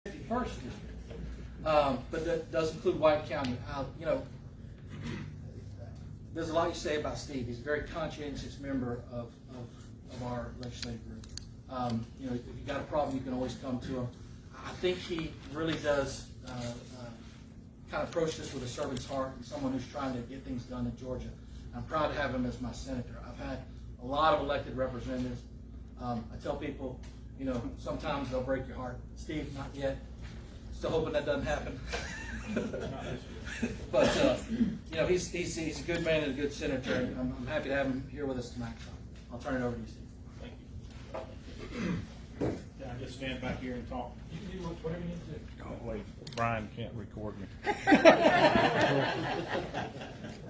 51st district, but that does include White County. There's a lot you say about Steve. He's a very conscientious member of our legislative group. If you got a problem, you can always come to him. I think he really does kind of approach this with a servant's heart and someone who's trying to get things done in Georgia. I'm proud to have him as my senator. I've had a lot of elected representatives. I tell people, sometimes they'll break your heart. Steve, not yet. Still hoping that doesn't happen. But he's a good man and a good senator, and I'm happy to have him here with us tonight. So I'll turn it over to you, Steve. Thank you. Can I just stand back here and talk? You can do whatever you need to do. Oh, wait, Brian can't record me.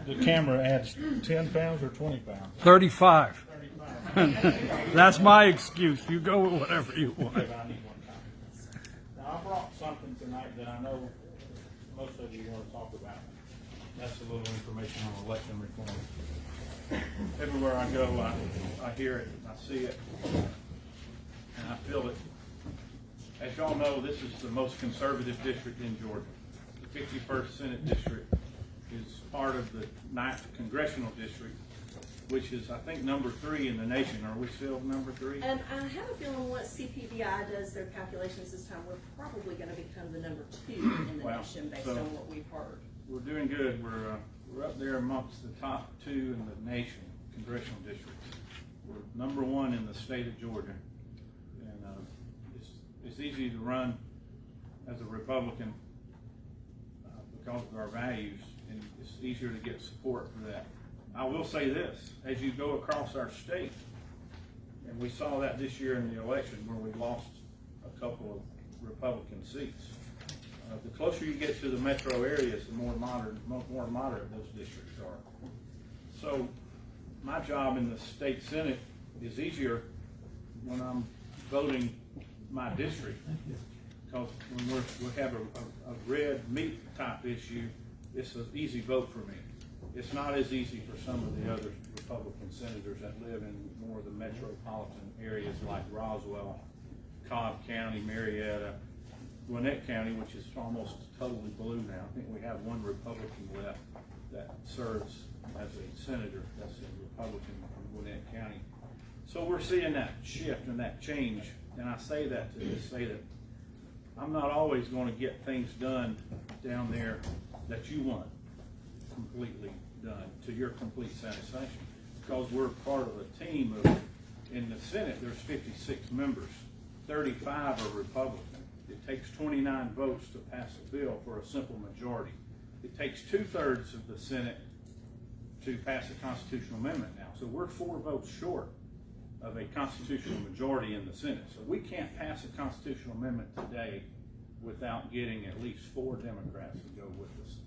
The camera adds 10 pounds or 20 pounds? 35. 35. That's my excuse. You go with whatever you want. I need one copy. Now, I brought something tonight that I know most of you want to talk about. That's a little information on election reform. Everywhere I go, I hear it, I see it, and I feel it. As y'all know, this is the most conservative district in Georgia. The 51st Senate District is part of the 9th Congressional District, which is, I think, number 3 in the nation. Are we still number 3? And I have a feeling once CPBI does their calculations this time, we're probably going to become the number 2 in the nation based on what we've heard. We're doing good. We're up there amongst the top 2 in the nation, congressional districts. We're number 1 in the state of Georgia. And it's easy to run as a Republican because of our values, and it's easier to get support for that. I will say this, as you go across our state, and we saw that this year in the election where we lost a couple of Republican seats. The closer you get to the metro areas, the more moderate those districts are. So my job in the state Senate is easier when I'm voting my district, because when we have a red meat type issue, it's an easy vote for me. It's not as easy for some of the other Republican senators that live in more of the metropolitan areas like Roswell, Cobb County, Marietta, Gwinnett County, which is almost totally blue now. I think we have one Republican left that serves as a senator. That's a Republican from Gwinnett County. So we're seeing that shift and that change. And I say that to just say that I'm not always going to get things done down there that you want completely done to your complete satisfaction, because we're part of a team of, in the Senate there's 56 members, 35 are Republican. It takes 29 votes to pass a bill for a simple majority. It takes 2/3 of the Senate to pass a constitutional amendment now. So we're 4 votes short of a constitutional majority in the Senate. So we can't pass a constitutional amendment today without getting at least 4 Democrats to go with us.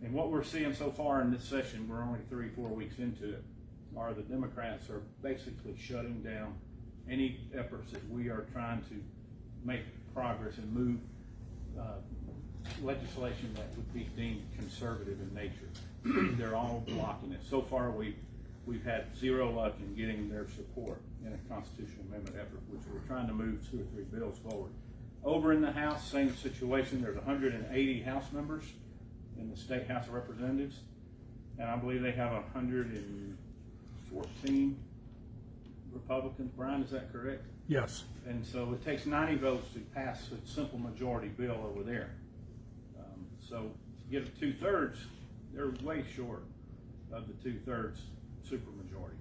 And what we're seeing so far in this session, we're only 3-4 weeks into it, are the Democrats are basically shutting down any efforts that we are trying to make progress and move legislation that would be deemed conservative in nature. They're all blocking it. So far, we've had 0 luck in getting their support in a constitutional amendment effort, which we're trying to move 2 or 3 bills forward. Over in the House, same situation. There's 180 House members in the State House of Representatives, and I believe they have 114 Republicans. Brian, is that correct? Yes. And so it takes 90 votes to pass a simple majority bill over there. So to get a 2/3, they're way short of the 2/3 supermajority.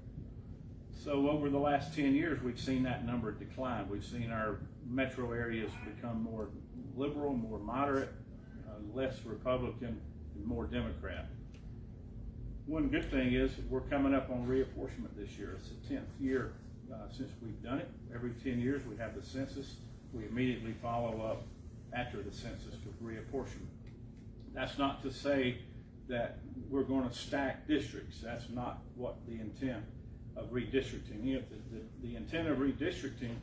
So over the last 10 years, we've seen that number decline. We've seen our metro areas become more liberal, more moderate, less Republican, and more Democrat. One good thing is we're coming up on reapportionment this year. It's the 10th year since we've done it. Every 10 years we have the census. We immediately follow up after the census with reapportionment. That's not to say that we're going to stack districts. That's not what the intent of redistricting is. The intent of redistricting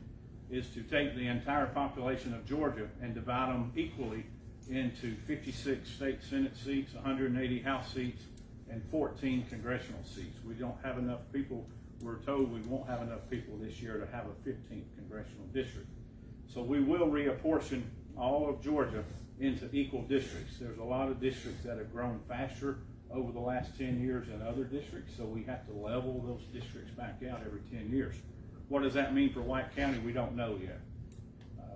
is to take the entire population of Georgia and divide them equally into 56 state Senate seats, 180 House seats, and 14 congressional seats. We don't have enough people. We're told we won't have enough people this year to have a 15th congressional district. So we will reapportion all of Georgia into equal districts. There's a lot of districts that have grown faster over the last 10 years than other districts, so we have to level those districts back out every 10 years. What does that mean for White County? We don't know yet.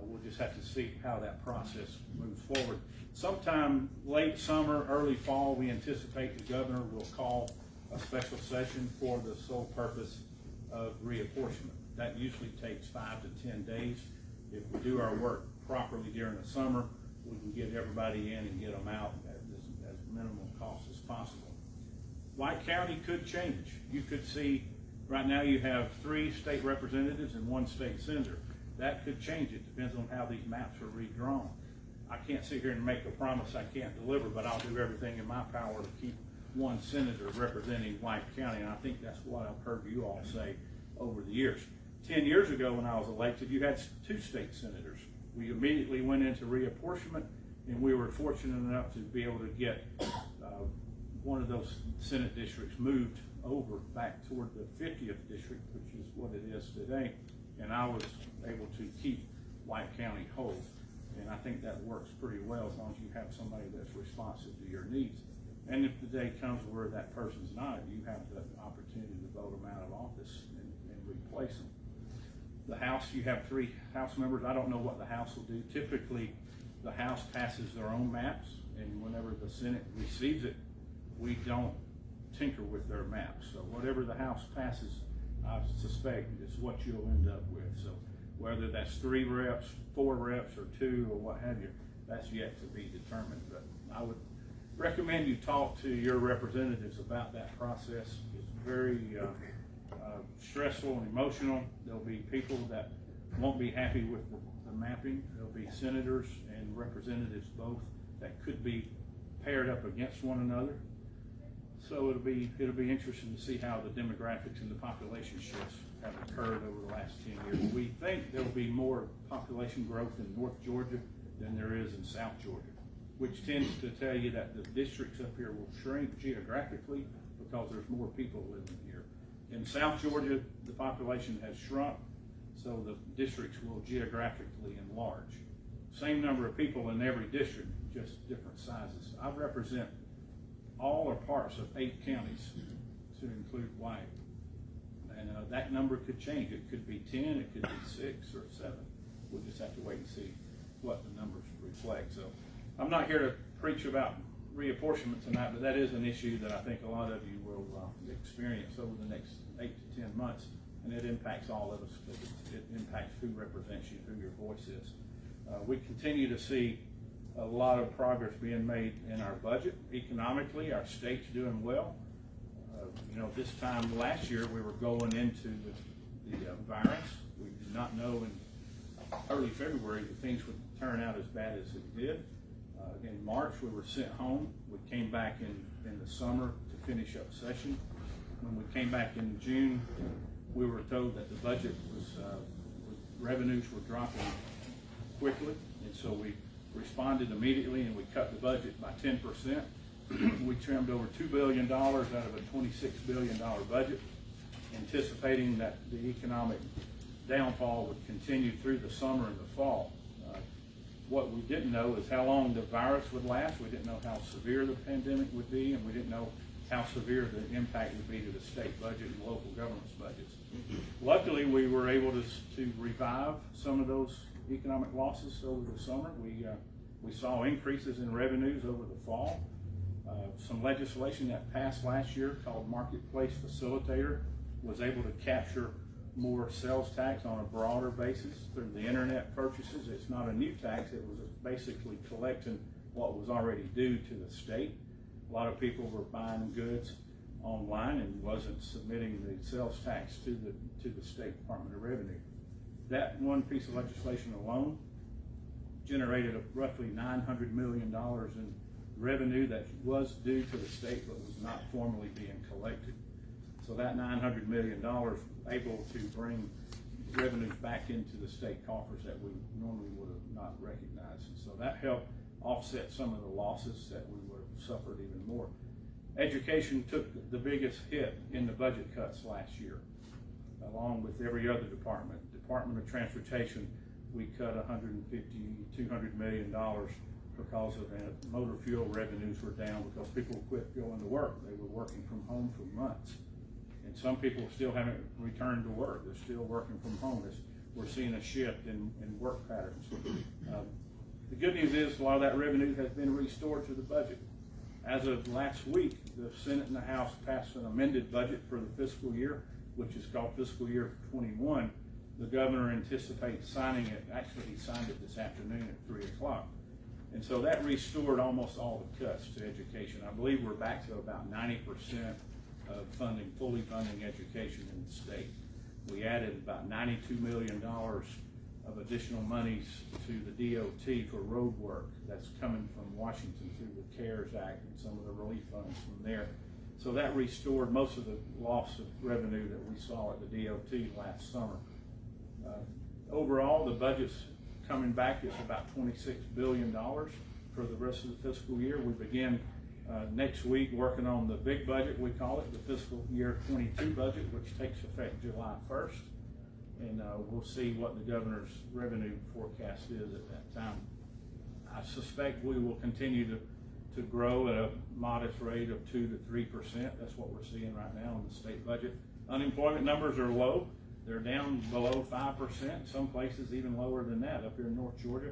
We'll just have to see how that process moves forward. Sometime late summer, early fall, we anticipate the governor will call a special session for the sole purpose of reapportionment. That usually takes 5 to 10 days. If we do our work properly during the summer, we can get everybody in and get them out at as minimal cost as possible. White County could change. You could see, right now you have 3 state representatives and 1 state senator. That could change. It depends on how these maps are redrawn. I can't sit here and make a promise I can't deliver, but I'll do everything in my power to keep 1 senator representing White County, and I think that's what I've heard you all say over the years. 10 years ago when I was elected, you had 2 state senators. We immediately went into reapportionment, and we were fortunate enough to be able to get one of those Senate districts moved over back toward the 50th district, which is what it is today, and I was able to keep White County whole. And I think that works pretty well as long as you have somebody that's responsive to your needs. And if the day comes where that person's not, you have the opportunity to vote them out of office and replace them. The House, you have 3 House members. I don't know what the House will do. Typically, the House passes their own maps, and whenever the Senate receives it, we don't tinker with their maps. So whatever the House passes, I suspect is what you'll end up with. So whether that's 3 reps, 4 reps, or 2, or what have you, that's yet to be determined. But I would recommend you talk to your representatives about that process. It's very stressful and emotional. There'll be people that won't be happy with the mapping. There'll be senators and representatives both that could be paired up against one another. So it'll be interesting to see how the demographics and the population shifts have occurred over the last 10 years. We think there'll be more population growth in North Georgia than there is in South Georgia, which tends to tell you that the districts up here will shrink geographically because there's more people living here. In South Georgia, the population has shrunk, so the districts will geographically enlarge. Same number of people in every district, just different sizes. I represent all or parts of 8 counties to include White. And that number could change. It could be 10, it could be 6 or 7. We'll just have to wait and see what the numbers reflect. So I'm not here to preach about reapportionment tonight, but that is an issue that I think a lot of you will experience over the next 8 to 10 months, and it impacts all of us. It impacts who represents you, who your voice is. We continue to see a lot of progress being made in our budget. Economically, our state's doing well. This time last year, we were going into the virus. We did not know in early February that things would turn out as bad as it did. In March, we were sent home. We came back in the summer to finish up session. When we came back in June, we were told that the budget revenues were dropping quickly, and so we responded immediately and we cut the budget by 10%. We trimmed over $2 billion out of a $26 billion budget, anticipating that the economic downfall would continue through the summer and the fall. What we didn't know is how long the virus would last. We didn't know how severe the pandemic would be, and we didn't know how severe the impact would be to the state budget and local government's budgets. Luckily, we were able to revive some of those economic losses over the summer. We saw increases in revenues over the fall. Some legislation that passed last year called Marketplace Facilitator was able to capture more sales tax on a broader basis through the internet purchases. It's not a new tax. It was basically collecting what was already due to the state. A lot of people were buying goods online and wasn't submitting the sales tax to the State Department of Revenue. That one piece of legislation alone generated roughly $900 million in revenue that was due to the state but was not formally being collected. So that $900 million able to bring revenues back into the state coffers that we normally would have not recognized. And so that helped offset some of the losses that we would have suffered even more. Education took the biggest hit in the budget cuts last year, along with every other department. Department of Transportation we cut $150, $200 million because of that. Motor fuel revenues were down because people quit going to work. They were working from home for months. And some people still haven't returned to work. They're still working from home. We're seeing a shift in work patterns. The good news is a lot of that revenue has been restored to the budget. As of last week, the Senate and the House passed an amended budget for the fiscal year, which is called fiscal year 21. The governor anticipates signing it. Actually, he signed it this afternoon at 3 o'clock. And so that restored almost all the cuts to education. I believe we're back to about 90% of funding, fully funding education in the state. We added about $92 million of additional monies to the DOT for road work that's coming from Washington through the CARES Act and some of the relief funds from there. So that restored most of the loss of revenue that we saw at the DOT last summer. Overall, the budget's coming back is about $26 billion for the rest of the fiscal year. We begin next week working on the big budget, we call it, the fiscal year 22 budget, which takes effect July 1st. And we'll see what the governor's revenue forecast is at that time. I suspect we will continue to grow at a modest rate of 2 to 3%. That's what we're seeing right now in the state budget. Unemployment numbers are low. They're down below 5%, some places even lower than that up here in North Georgia.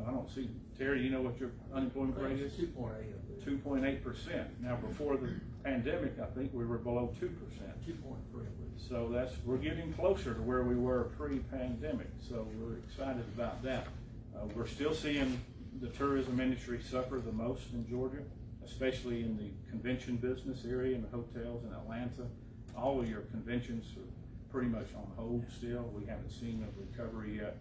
I don't see, Terry, you know what your unemployment rate is? 2.8. 2.8%. Now before the pandemic, I think we were below 2%. 2.3. So we're getting closer to where we were pre-pandemic. So we're excited about that. We're still seeing the tourism industry suffer the most in Georgia, especially in the convention business area and the hotels in Atlanta. All of your conventions are pretty much on hold still. We haven't seen a recovery yet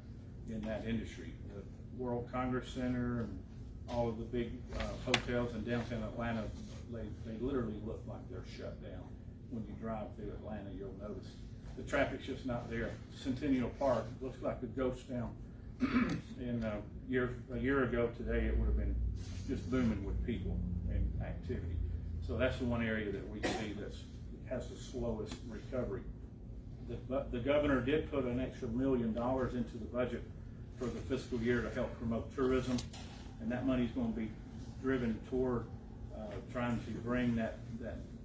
in that industry. The World Congress Center and all of the big hotels in downtown Atlanta, they literally look like they're shut down. When you drive through Atlanta, you'll notice the traffic's just not there. Centennial Park looks like a ghost town. And a year ago today, it would have been just booming with people and activity. So that's the one area that we see that has the slowest recovery. The governor did put an extra $1 million into the budget for the fiscal year to help promote tourism, and that money is going to be driven toward trying to bring that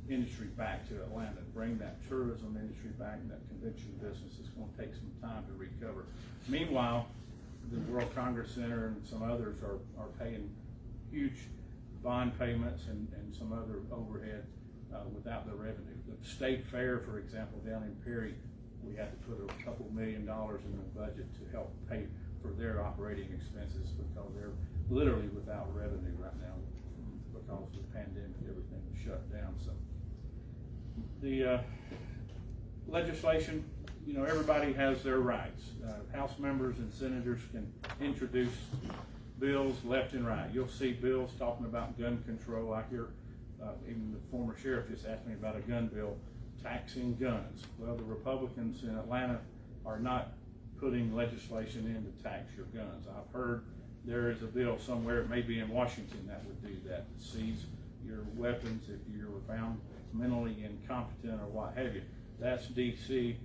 industry back to Atlanta, bring that tourism industry back, and that convention business is going to take some time to recover. Meanwhile, the World Congress Center and some others are paying huge bond payments and some other overhead without the revenue. The state fair, for example, down in Perry, we had to put a couple $1 million in the budget to help pay for their operating expenses because they're literally without revenue right now because of the pandemic. Everything was shut down. So the legislation, you know, everybody has their rights. House members and senators can introduce bills left and right. You'll see bills talking about gun control. I hear even the former sheriff just asked me about a gun bill taxing guns. Well, the Republicans in Atlanta are not putting legislation in to tax your guns. I've heard there is a bill somewhere, it may be in Washington, that would do that, to seize your weapons if you're found mentally incompetent or what have you. That's D.C.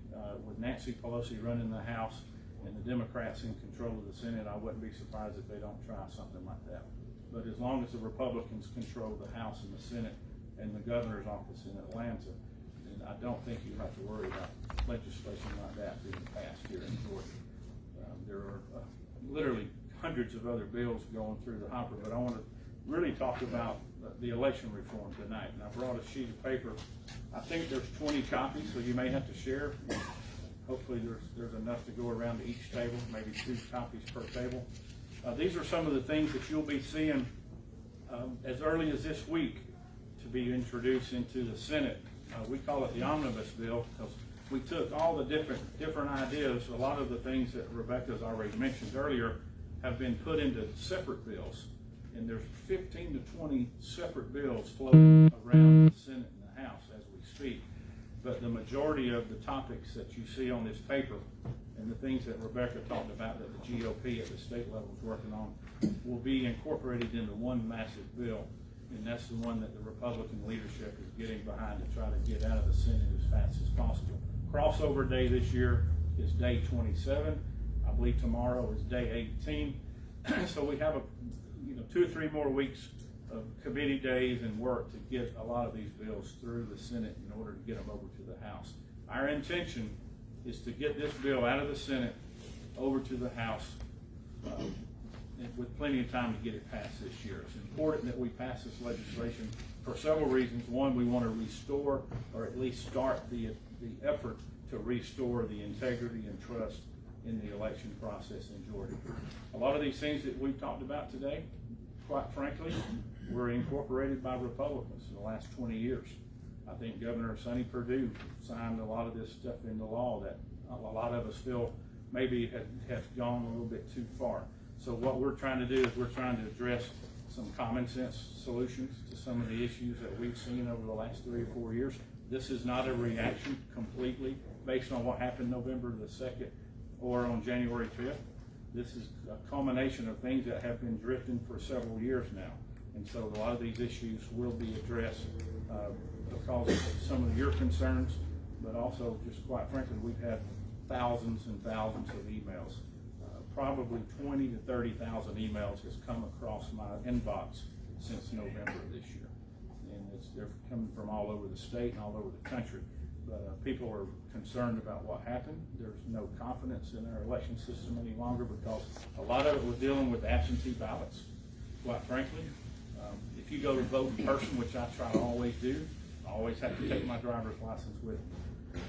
With Nancy Pelosi running the House and the Democrats in control of the Senate, I wouldn't be surprised if they don't try something like that. But as long as the Republicans control the House and the Senate and the governor's office in Atlanta, then I don't think you have to worry about legislation like that being passed here in Georgia. There are literally hundreds of other bills going through the hopper, but I want to really talk about the election reform tonight. And I brought a sheet of paper. I think there's 20 copies, so you may have to share. Hopefully there's enough to go around to each table, maybe 2 copies per table. These are some of the things that you'll be seeing as early as this week to be introduced into the Senate. We call it the omnibus bill because we took all the different ideas. A lot of the things that Rebecca's already mentioned earlier have been put into separate bills. And there's 15 to 20 separate bills floating around the Senate and the House as we speak. But the majority of the topics that you see on this paper and the things that Rebecca talked about that the GOP at the state level is working on will be incorporated into one massive bill. And that's the one that the Republican leadership is getting behind to try to get out of the Senate as fast as possible. Crossover day this year is day 27. I believe tomorrow is day 18. So we have 2 or 3 more weeks of committee days and work to get a lot of these bills through the Senate in order to get them over to the House. Our intention is to get this bill out of the Senate over to the House with plenty of time to get it passed this year. It's important that we pass this legislation for several reasons. One, we want to restore, or at least start the effort to restore the integrity and trust in the election process in Georgia. A lot of these things that we've talked about today, quite frankly, were incorporated by Republicans in the last 20 years. I think Governor Sonny Perdue signed a lot of this stuff into law that a lot of us feel maybe have gone a little bit too far. So what we're trying to do is we're trying to address some common sense solutions to some of the issues that we've seen over the last 3 or 4 years. This is not a reaction completely based on what happened November the 2nd or on January 5th. This is a culmination of things that have been drifting for several years now. And so a lot of these issues will be addressed because of some of your concerns, but also just quite frankly, we've had thousands and thousands of emails. Probably 20 to 30,000 emails has come across my inbox since November of this year. And they're coming from all over the state and all over the country. But people are concerned about what happened. There's no confidence in our election system any longer because a lot of it was dealing with absentee ballots, quite frankly. If you go to vote in person, which I try to always do, I always have to take my driver's license with me.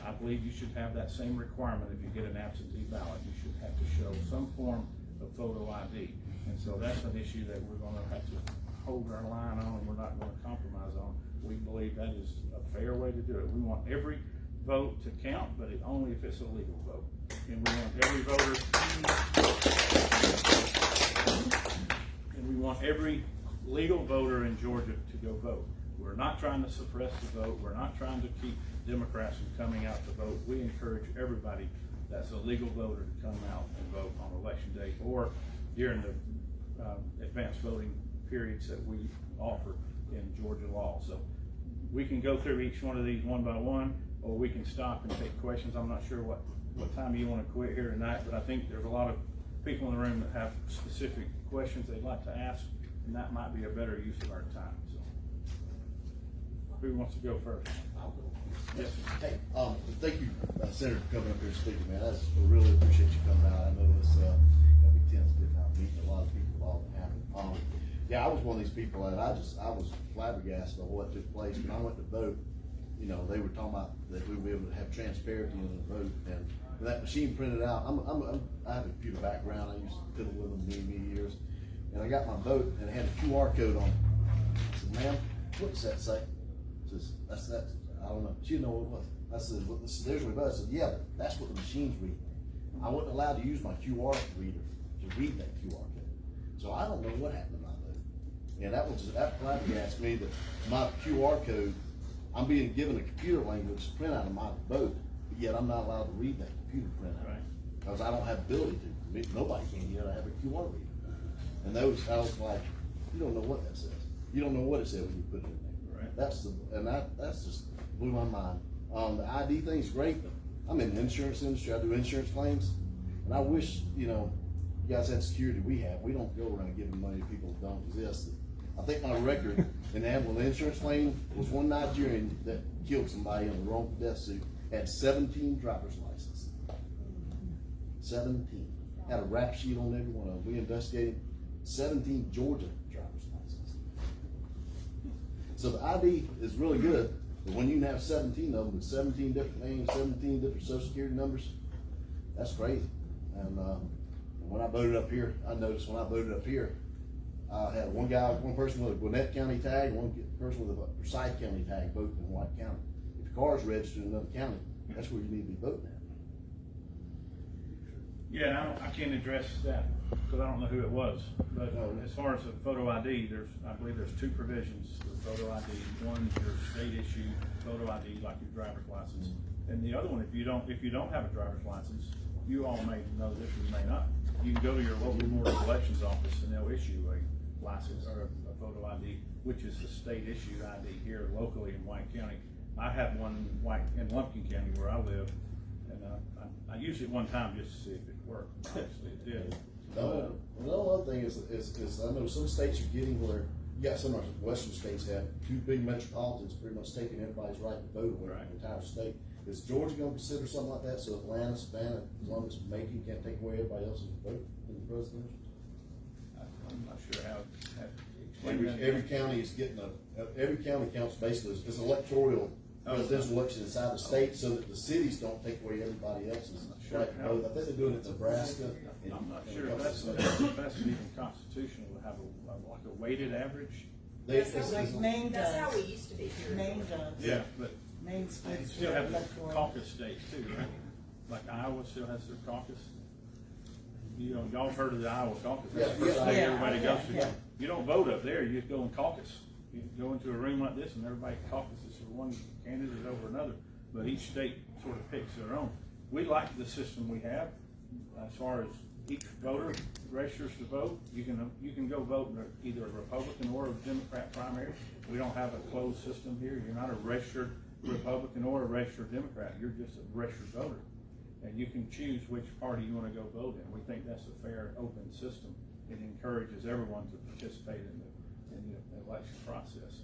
I believe you should have that same requirement if you get an absentee ballot. You should have to show some form of photo ID. And so that's an issue that we're going to have to hold our line on and we're not going to compromise on. We believe that is a fair way to do it. We want every vote to count, but only if it's a legal vote. And we want every voter, and we want every legal voter in Georgia to go vote. We're not trying to suppress the vote. We're not trying to keep Democrats from coming out to vote. We encourage everybody that's a legal voter to come out and vote on election day or during the advanced voting periods that we offer in Georgia law. So we can go through each one of these one by one, or we can stop and take questions. I'm not sure what time you want to quit here tonight, but I think there's a lot of people in the room that have specific questions they'd like to ask, and that might be a better use of our time. So who wants to go first? I'll go. Yes, sir. Hey, thank you, Senator, for coming up here and speaking, man. I really appreciate you coming out. I know this, gonna be tense getting out, meeting a lot of people all that happened. Yeah, I was one of these people that I was flabbergasted by what took place. When I went to vote, they were talking about that we would be able to have transparency in the vote, and when that machine printed out, I have a computer background. I used to fiddle with them many years, and I got my vote, and it had a QR code on it. I said, "Ma'am, what does that say?" She says, "That's I don't know." She didn't know what it was. I said, "Well, there's my vote." I said, "Yeah, but that's what the machine's reading. I wasn't allowed to use my QR reader to read that QR code. So I don't know what happened to my vote." And that flabbergasted me that my QR code, I'm being given a computer language printout of my vote, but yet I'm not allowed to read that computer printout. Right. Because I don't have the ability to. Nobody can yet. I have a QR reader. And I was like, you don't know what that says. You don't know what it said when you put it in there. Right. That's just blew my mind. The ID thing's great, but I'm in the insurance industry. I do insurance claims, and I wish you guys had security we have. We don't go around giving money to people who don't exist. I think my record in handling an insurance claim was one Nigerian that killed somebody in a wrongful death suit, had 17 driver's licenses. 17. Had a rap sheet on every one of them. We investigated 17 Georgia driver's licenses. So the ID is really good, but when you can have 17 of them with 17 different names, 17 different social security numbers, that's crazy. And when I voted up here, I noticed when I voted up here, I had one person with a Gwinnett County tag, one person with a Forsyth County tag voting in White County. If your car's registered in another county, that's where you need to be voting at. Yeah, I can't address that because I don't know who it was. But as far as the photo ID, I believe there's 2 provisions for photo ID. One, your state issued photo ID, like your driver's license, and the other one, if you don't have a driver's license, you all may know this, you may not. You can go to your local board of elections office and they'll issue a license or a photo ID, which is the state issued ID here locally in White County. I have one in Lumpkin County where I live, and I used it one time just to see if it work, obviously it did. The other thing is I know some states are getting where, you got some of the western states have two big metropolitans pretty much taking everybody's right to vote away from the entire state. Is Georgia gonna consider something like that, so Atlanta, Savannah, Columbus, Macon can't take away everybody else's vote in the presidential? I'm not sure how. Every county is getting every county counts basically, it's electoral presidential election inside the state, so that the cities don't take away everybody else's right to vote. I think they're doing it in Nebraska. I'm not sure if that's even constitutional to have like a weighted average. Maine That's how does. we used to be here. Maine does. Yeah, but Maine you splits still their have the electoral. caucus states too, right? Like Iowa still has their caucus. You know, y'all have heard of the Iowa caucus. That's the first thing everybody goes to. Yeah. You don't vote up there, you just go and caucus. You go into a room like this and everybody caucuses for one candidate over another, but each state sort of picks their own. We like the system we have as far as each voter registers to vote. You can go vote in either a Republican or a Democrat primary. We don't have a closed system here. You're not a registered Republican or a registered Democrat. You're just a registered voter. And you can choose which party you want to go vote in. We think that's a fair, open system. It encourages everyone to participate in the election process.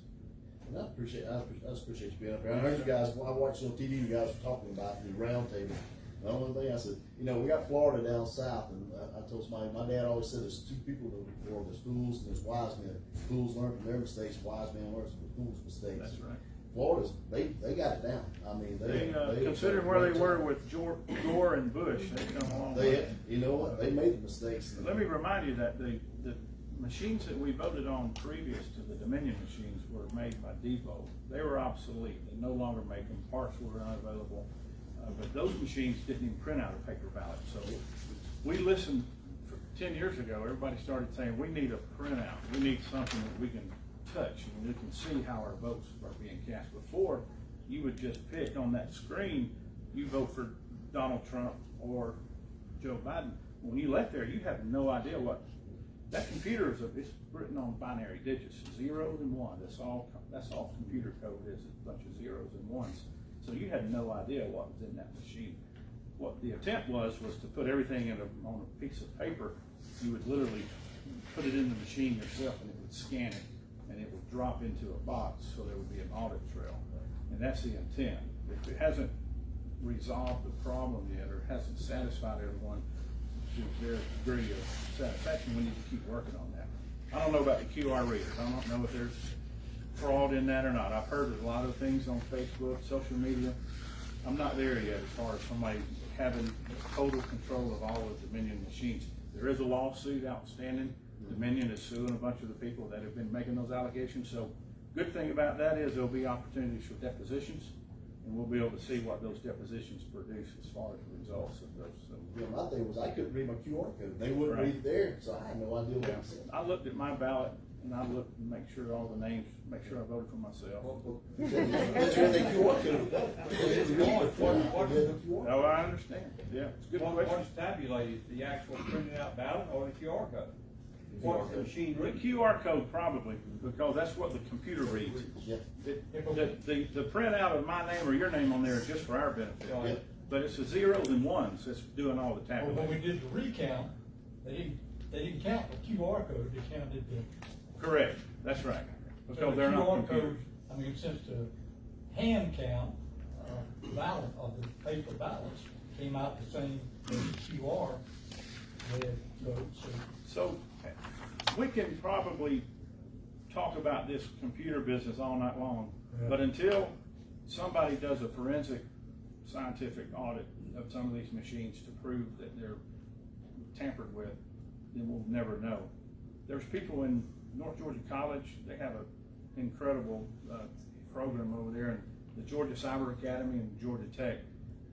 And I just appreciate you being up here. I heard you guys, I watched on TV, you guys were talking about the round table. The only thing I said, we got Florida down south, and I told somebody, my dad always said there's two people in Florida, there's fools and there's wise men. Fools learn from their mistakes, wise men learn from the fools' mistakes. That's right. Florida's, they got it down. I mean, they Considering where they were with Gore and Bush, they've come a long way. you know what, they made the mistakes. Let me remind you that the machines that we voted on previous to the Dominion machines were made by Depot. They were obsolete. They no longer make them. Parts were unavailable. But those machines didn't even print out a paper ballot. So we listened 10 years ago. Everybody started saying we need a printout. We need something that we can touch and we can see how our votes are being cast. Before, you would just pick on that screen. You vote for Donald Trump or Joe Biden. When you left there, you have no idea what that computer is. It's written on binary digits, zeros and ones. That's all computer code is, a bunch of zeros and ones. So you had no idea what was in that machine. What the attempt was to put everything on a piece of paper. You would literally put it in the machine yourself, and it would scan it, and it would drop into a box, so there would be an audit trail. And that's the intent. If it hasn't resolved the problem yet, or hasn't satisfied everyone to their degree of satisfaction, we need to keep working on that. I don't know about the QR readers. I don't know if there's fraud in that or not. I've heard a lot of things on Facebook, social media. I'm not there yet as far as somebody having total control of all of Dominion machines. There is a lawsuit outstanding. Dominion is suing a bunch of the people that have been making those allegations. So good thing about that is there'll be opportunities for depositions, and we'll be able to see what those depositions produce as far as the results of those. So, my thing was I couldn't read my QR code. They wouldn't read it there, so I had no idea what it said. I looked at my ballot and I looked and make sure all the names, make sure I voted for myself. That's where they QR code. Oh, I understand. Yeah, it's a good question. What's tabulated, the actual printed out ballot or the QR code? What's the machine The reading? QR code probably, because that's what the computer reads. Yeah. The printout of my name or your name on there is just for our benefit. Yeah. But it's the zeros and ones that's doing all the Well, when we tabulating. did the recount, they didn't count the QR code, they counted the. Correct, that's right. So Because the they're not QR computers. code, I mean, since the hand count, ballot of the paper ballots came out the same as the QR red code, So we can probably talk about this computer business all night long, Yeah. but until somebody does a forensic scientific audit of some of these machines to prove that they're tampered with, then we'll never know. There's people in North Georgia College, they have an incredible program over there, and the Georgia Cyber Academy and Georgia Tech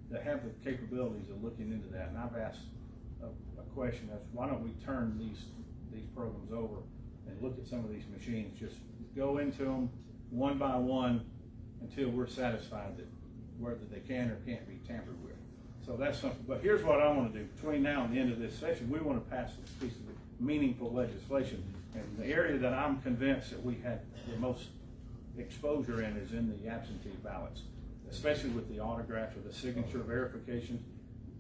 that have the capabilities of looking into that. And I've asked a question as why don't we turn these programs over and look at some of these machines, just go into them one by one until we're satisfied that whether they can or can't be tampered with. So that's something, but here's what I want to do. Between now and the end of this session, we want to pass this piece of meaningful legislation. And the area that I'm convinced that we had the most exposure in is in the absentee ballots, especially with the autograph or the signature verification.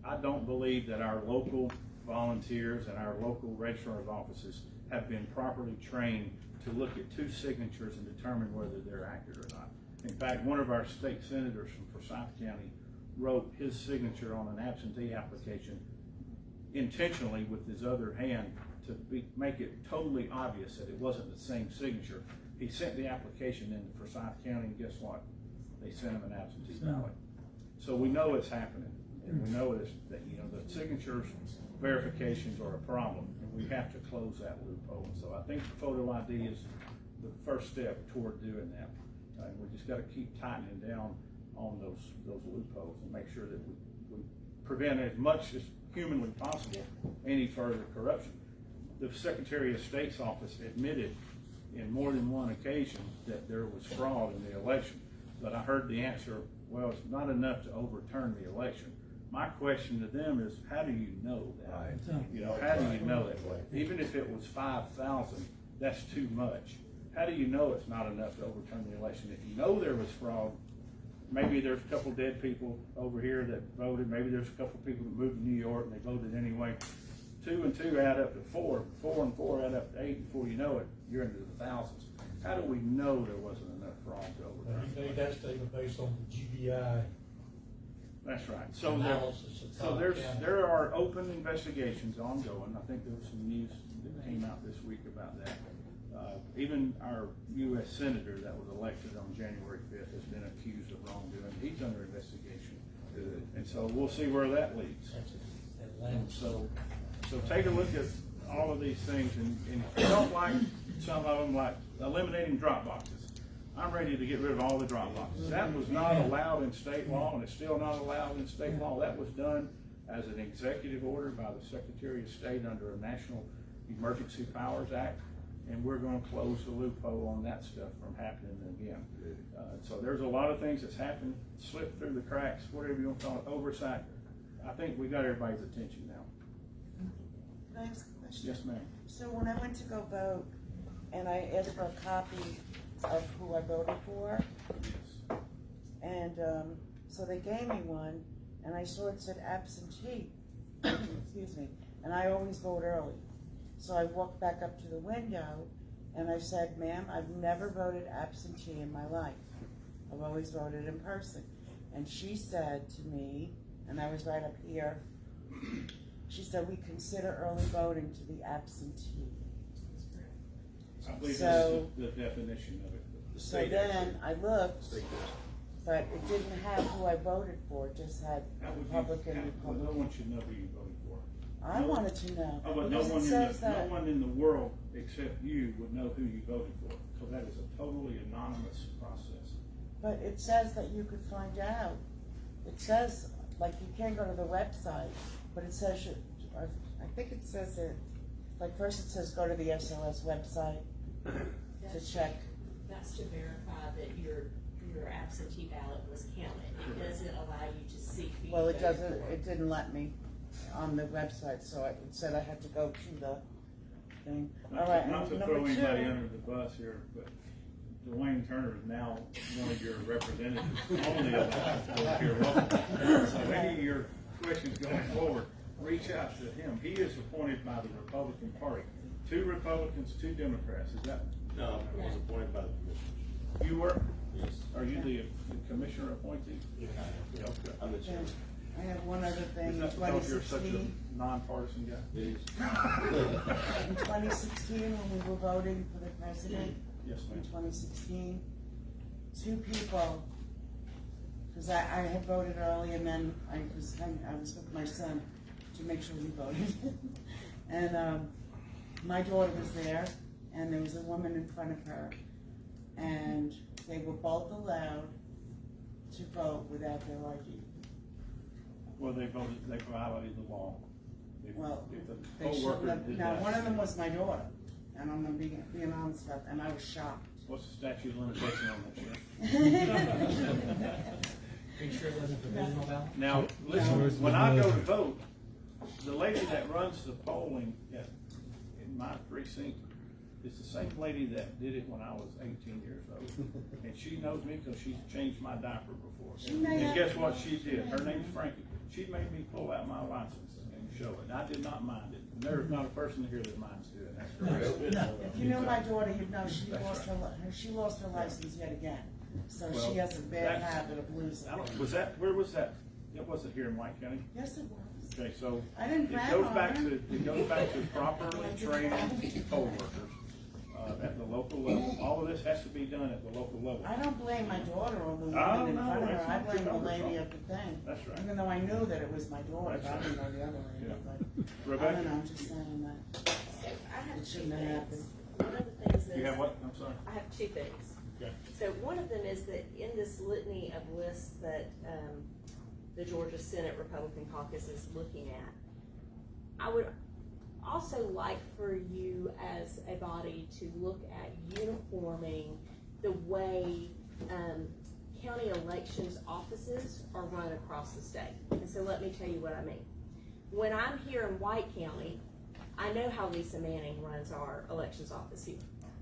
I don't believe that our local volunteers and our local registrar's offices have been properly trained to look at two signatures and determine whether they're accurate or not. In fact, one of our state senators from Forsyth County wrote his signature on an absentee application intentionally with his other hand to make it totally obvious that it wasn't the same signature. He sent the application in to Forsyth County, and guess what? They sent him an absentee ballot. So we know it's happening, and we know that the signatures verifications are a problem, and we have to close that loophole. And so I think the photo ID is the first step toward doing that. And we just got to keep tightening down on those loopholes and make sure that we prevent as much as humanly possible any further corruption. The Secretary of State's office admitted in more than one occasion that there was fraud in the election, but I heard the answer, well, it's not enough to overturn the election. My question to them is, how do you know that? How do you know that? Even if it was 5,000, that's too much. How do you know it's not enough to overturn the election? If you know there was fraud, maybe there's a couple dead people over here that voted. Maybe there's a couple people that moved to New York and they voted anyway. 2 and 2 add up to 4. 4 and 4 add up to 8. Before you know it, you're into the thousands. How do we know there wasn't enough fraud to overturn? He made that statement based on the GBI. That's right. So analysis of Todd County. there are open investigations ongoing. I think there was some news that came out this week about that. Even our U.S. Senator that was elected on January 5th has been accused of wrongdoing. He's under investigation. And so we'll see where that leads. And so take a look at all of these things, and if you don't like some of them, like eliminating drop boxes, I'm ready to get rid of all the drop boxes. That was not allowed in state law, and it's still not allowed in state law. That was done as an executive order by the Secretary of State under a National Emergency Powers Act, and we're going to close the loophole on that stuff from happening again. So there's a lot of things that's happened, slipped through the cracks, whatever you want to call it, oversight. I think we got everybody's attention now. Can I ask a question? Yes, ma'am. So when I went to go vote, and I asked for a copy of who I voted for, and so they gave me one, and I saw it said absentee, excuse me, and I always vote early. So I walked back up to the window, and I said, ma'am, I've never voted absentee in my life. I've always voted in person. And she said to me, and I was right up here, she said, we consider early voting to be absentee. I believe So- this is the definition of it. The So state then actually- I looked, but it didn't have who I voted for, it just had How would you- Republican, well, no Republican. one should know who you voted for. I wanted to know, Oh, but no because one, it says no that, one in the world except you would know who you voted for. So that is a totally anonymous process. but it says that you could find out. It says, like, you can't go to the website, but it says, I think it says it, like, first it says go to the SOS website to check. That's to verify that your absentee ballot was counted. It doesn't allow you to see who you Well, it voted doesn't, for. it didn't let me on the website, so it said I had to go to the thing. All right, Not to number throw anybody two. under the bus here, but Dwayne Turner is now one of your representatives on the election here locally. So any of your questions going forward, reach out to him. He is appointed by the Republican Party. 2 Republicans, 2 Democrats. Is that? No, I was appointed by the commission. You were? Yes. Are you the commissioner appointee? Yeah. Okay. I'm the chairman. I have one other thing, Is in that because you're such 2016, a nonpartisan guy? It is. in 2016, when we were voting for the president, Yes, in ma'am. 2016, 2 people, because I had voted early, and then I was with my son to make sure he voted. And my daughter was there, and there was a woman in front of her, and they were both allowed to vote without their ID. Well, they violated the law. If- Well, if the they poll shouldn't worker have, did now, that- one of them was my daughter, and I'm gonna be being honest about, and I was shocked. What's the statute of limitation on that, Sheriff? Are you sure it wasn't provisional ballot? Now, listen, when I go to vote, the lady that runs the polling in my precinct is the same lady that did it when I was 18 years old. And she knows me because she's changed my diaper before. She may And have- guess what she did? Her name's Frankie. She made me pull out my license, and show it. I did not mind it. There's not a person here that minds doing that. No, if you know my daughter, you'd know That's she lost her license yet again. So Well, she has a bad that's- habit of losing. Where was that? It wasn't here in White County. Yes, it was. Okay, so I didn't it brag goes on back her. to properly trained poll workers at the local level. All of this has to be done at the local level. I don't blame my daughter on losing Oh, in no, front of her. that's I not blame your the daughter's lady fault. at the thing. That's right. Even though I knew that it was my daughter, That's I didn't know right. the other lady, Yeah. but I Rebecca? don't know, I'm just saying that. So I have It two shouldn't have happened. things. One of the things is. You have what? I'm sorry. I have two things. Okay. So one of them is that in this litany of lists that the Georgia Senate Republican Caucus is looking at, I would also like for you as a body to look at uniforming the way county elections offices are run across the state. And so let me tell you what I mean. When I'm here in White County, I know how Lisa Manning runs our elections office here.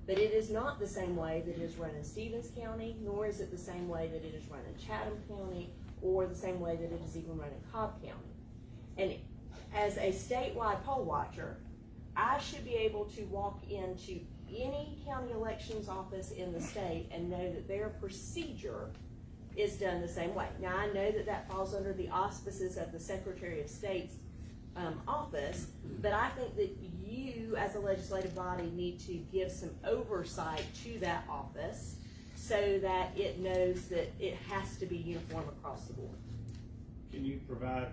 But it is not the same way that it is run in Stevens County, nor is it the same way that it is run in Chatham County, or the same way that it is even run in Cobb County. And as a statewide poll watcher, I should be able to walk into any county elections office in the state and know that their procedure is done the same way. Now, I know that that falls under the auspices of the Secretary of State's office, but I think that you, as a legislative body, need to give some oversight to that office so that it knows that it has to be uniform across the board. Can you provide,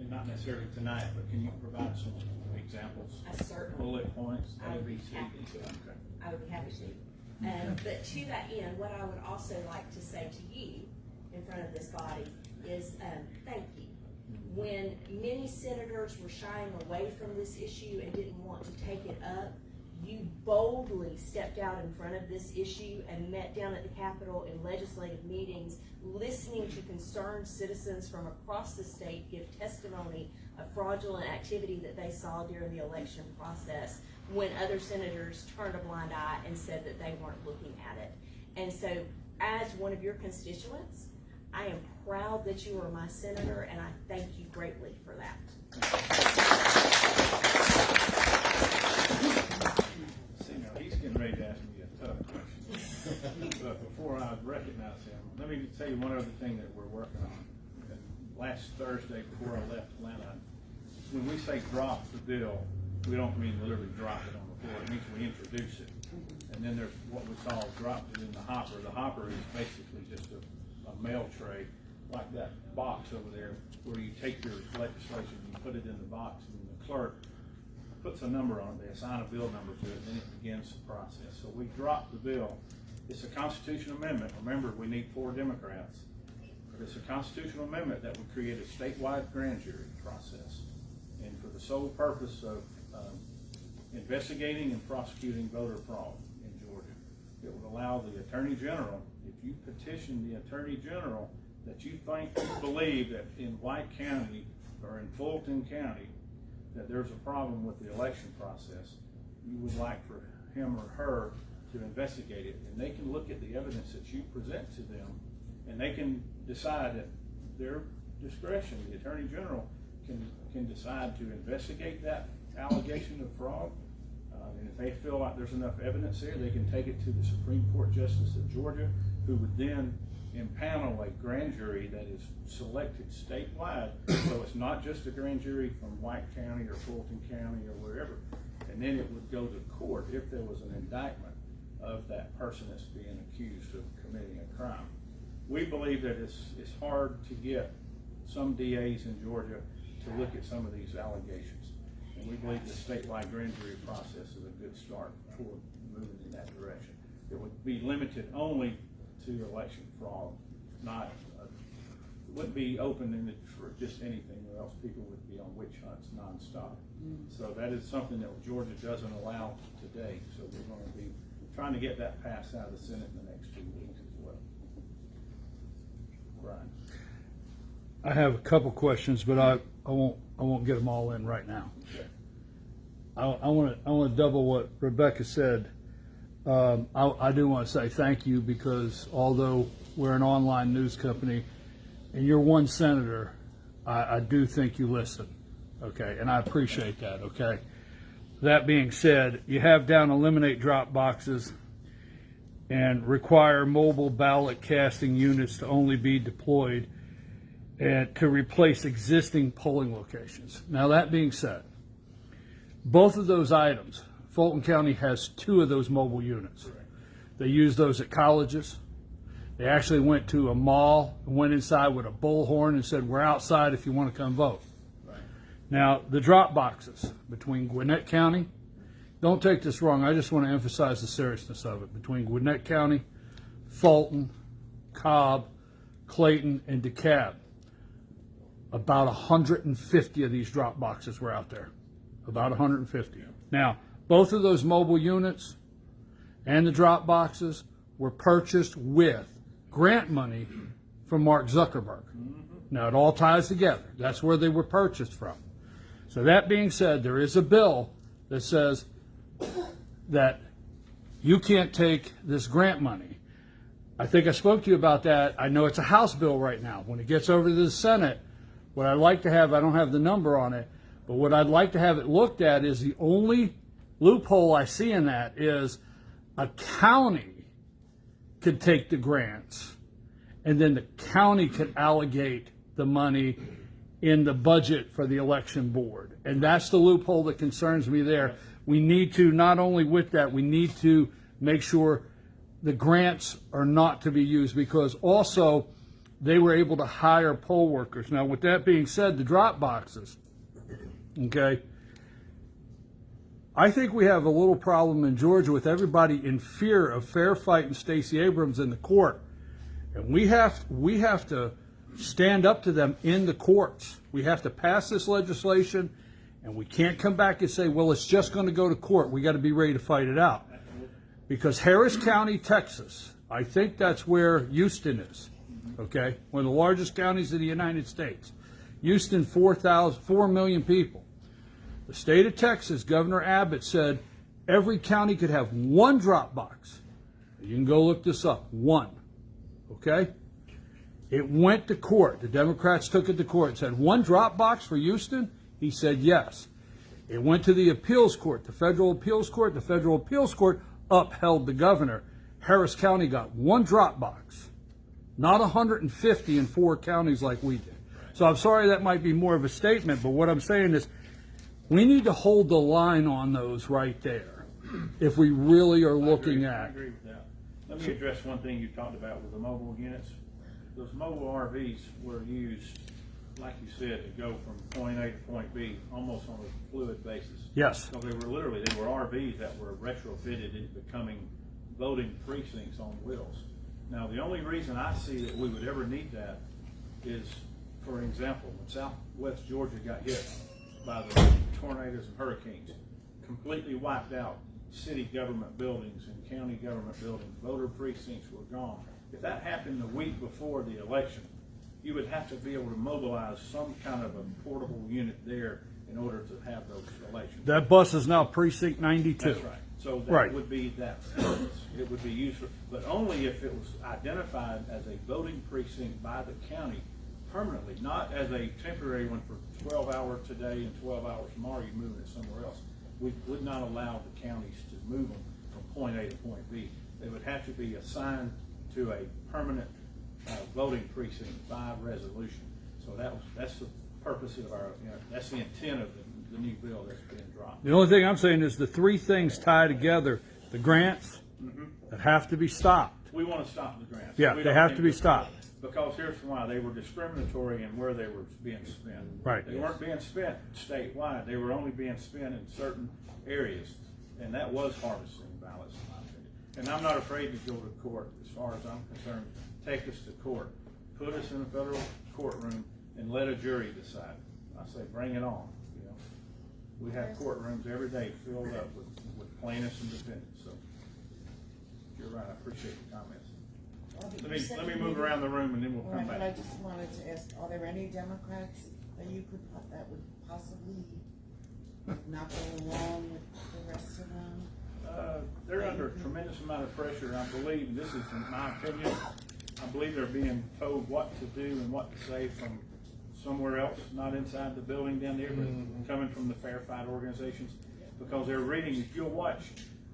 and not necessarily tonight, but can you provide some examples? I certainly, Bullet points, I A, would B, be C, happy D. to. Okay. I would be happy to. But to that end, what I would also like to say to you in front of this body is thank you. When many senators were shying away from this issue and didn't want to take it up, you boldly stepped out in front of this issue and met down at the Capitol in legislative meetings, listening to concerned citizens from across the state give testimony of fraudulent activity that they saw during the election process when other senators turned a blind eye and said that they weren't looking at it. And so, as one of your constituents, I am proud that you are my senator, and I thank you greatly for that. See, now, he's getting ready to ask me a tough question. But before I recognize him, let me tell you one other thing that we're working on. And last Thursday, before I left Atlanta, when we say drop the bill, we don't mean literally drop it on the floor. It means we introduce it. And then there's what we call dropped it in the hopper. The hopper is basically just a mail tray, like that box over there, where you take your legislation, you put it in the box, and the clerk puts a number on it. They assign a bill number to it, and then it begins the process. So we drop the bill. It's a constitutional amendment. Remember, we need 4 Democrats. But it's a constitutional amendment that would create a statewide grand jury process, and for the sole purpose of investigating and prosecuting voter fraud in Georgia. It would allow the Attorney General, if you petition the Attorney General that you believe that in White County or in Fulton County that there's a problem with the election process, you would like for him or her to investigate it, and they can look at the evidence that you present to them, and they can decide at their discretion. The Attorney General can decide to investigate that allegation of fraud, and if they feel like there's enough evidence there, they can take it to the Supreme Court Justice of Georgia, who would then impanel a grand jury that is selected statewide, so it's not just a grand jury from White County or Fulton County or wherever, and then it would go to court if there was an indictment of that person that's being accused of committing a crime. We believe that it's hard to get some DAs in Georgia to look at some of these allegations, and we believe the statewide grand jury process is a good start toward moving in that direction. It would be limited only to election fraud, not it wouldn't be open-ended for just anything, or else people would be on witch hunts nonstop. So that is something that Georgia doesn't allow today. So we're going to be trying to get that passed out of the Senate in the next 2 weeks as well. Brian. I have a couple questions, but I won't get them all in right now. Okay. I want to double what Rebecca said. I do want to say thank you, because although we're an online news company and you're one senator, I do think you listen. okay, and I appreciate that, okay? That being said, you have down eliminate drop boxes and require mobile ballot casting units to only be deployed and to replace existing polling locations. Now, that being said, both of those items, Fulton County has 2 of those mobile units. They use those at colleges. They actually went to a mall and went inside with a bullhorn and said, we're outside if you want to come vote. Right. Now, the drop boxes between Gwinnett County, don't take this wrong, I just want to emphasize the seriousness of it. Between Gwinnett County, Fulton, Cobb, Clayton, and DeKalb, about 150 of these drop boxes were out there. About 150. Now, both of those mobile units and the drop boxes were purchased with grant money from Mark Zuckerberg. Now, it all ties together. That's where they were purchased from. So that being said, there is a bill that says that you can't take this grant money. I think I spoke to you about that. I know it's a House bill right now. When it gets over to the Senate, what I'd like to have, I don't have the number on it, but what I'd like to have it looked at is the only loophole I see in that is a county could take the grants, and then the county could allocate the money in the budget for the election board. And that's the loophole that concerns me there. We need to, not only with that, we need to make sure the grants are not to be used, because also they were able to hire poll workers. Now, with that being said, the drop boxes, okay, I think we have a little problem in Georgia with everybody in fear of fair fight and Stacey Abrams in the court. And we have to stand up to them in the courts. We have to pass this legislation, and we can't come back and say, well, it's just going to go to court. We got to be ready to fight it out. Because Harris County, Texas, I think that's where Houston is, okay? One of the largest counties in the United States. Houston, 4 million people. The state of Texas, Governor Abbott said every county could have 1 drop box. You can go look this up, 1, okay? It went to court. The Democrats took it to court and said, 1 drop box for Houston? He said yes. It went to the appeals court, the federal appeals court. The federal appeals court upheld the governor. Harris County got 1 drop box, not 150 in 4 counties like we did. So I'm sorry that might be more of a statement, but what I'm saying is we need to hold the line on those right there if we really are looking I at. agree with that. Let me address one thing you talked about with the mobile units. Those mobile RVs were used, like you said, to go from point A to point B almost on a fluid basis. Yes. So they were RVs that were retrofitted into becoming voting precincts on wheels. Now, the only reason I see that we would ever need that is, for example, when Southwest Georgia got hit by the tornadoes and hurricanes, completely wiped out city government buildings and county government buildings. Voter precincts were gone. If that happened the week before the election, you would have to be able to mobilize some kind of a portable unit there in order to have those elections. That bus is now precinct 92. That's right. So that Right. would be that purpose. It would be used for, but only if it was identified as a voting precinct by the county permanently, not as a temporary one for 12 hours today and 12 hours tomorrow, you're moving it somewhere else. We would not allow the counties to move them from point A to point B. They would have to be assigned to a permanent voting precinct by resolution. So that's the purpose of our, that's the intent of the new bill that's being dropped. The only thing I'm saying is the 3 things tie together. The grants that have to be stopped. We want to stop the grants. Yeah, We they don't have think to be that- stopped. Because here's why: they were discriminatory in where they were being spent. Right. They weren't being spent statewide. They were only being spent in certain areas, and that was harvesting ballots, in my opinion. And I'm not afraid to go to court. As far as I'm concerned, take us to court, put us in a federal courtroom, and let a jury decide. I say, bring it on. We have courtrooms every day filled up with plaintiffs and defendants. So you're right. I appreciate the comments. Let me move around the room and then we'll come Right, but I back. just wanted to ask, are there any Democrats that you could, that would possibly not go along with the rest of them? They're under a tremendous amount of pressure, I believe, and this is in my opinion, I believe they're being told what to do and what to say from somewhere else, not inside the building down there, but coming from the fair fight organizations, because they're reading. If you'll watch,